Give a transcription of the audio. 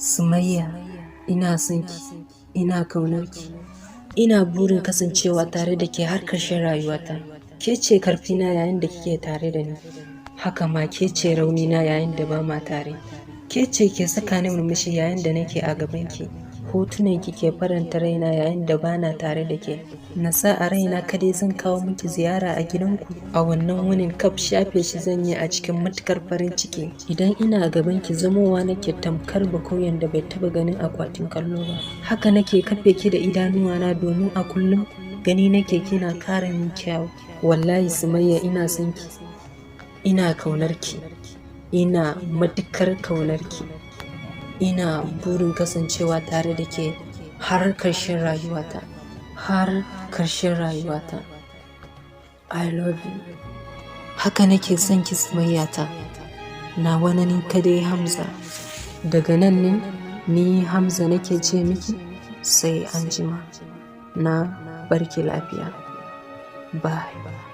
Sumayya, ina son ki, ina kaunar ki. Ina burin kasancewa tare da ke har ƙarshen rayuwata. Ke ce karfina yayin da kike tare da ni. Haka ma ke ce raunina yayin da ba ma tare. Ke ce ke saka ni murmushi yayin da nake a gabanki. Hotunan ki ke faranta raina yayin da ba na tare da ke. Na sa a raina kadai zan kawo miki ziyara a gidanku. A wannan wunin kaf shafe shi zan yi a cikin matukar farin ciki. Idan ina a gabanki zamowa nake tamkar bakauyen da bai taba ganin akwatin kallo ba. Haka nake kafe ki da idanuwana domin a kullum gani nake kina kara min kyau. Wallahi Sumayya, ina son ki. Ina kaunar ki. Ina matukar kaunar ki. Ina burin kasancewa tare da ke har ƙarshen rayuwata. Har ƙarshen rayuwata. I love you. Haka nake son ki Sumayyata. Nawa ni kadai Hamza. Daga nan ne ni Hamza nake ce miki sai anjima. Na barki lafiya. Bye.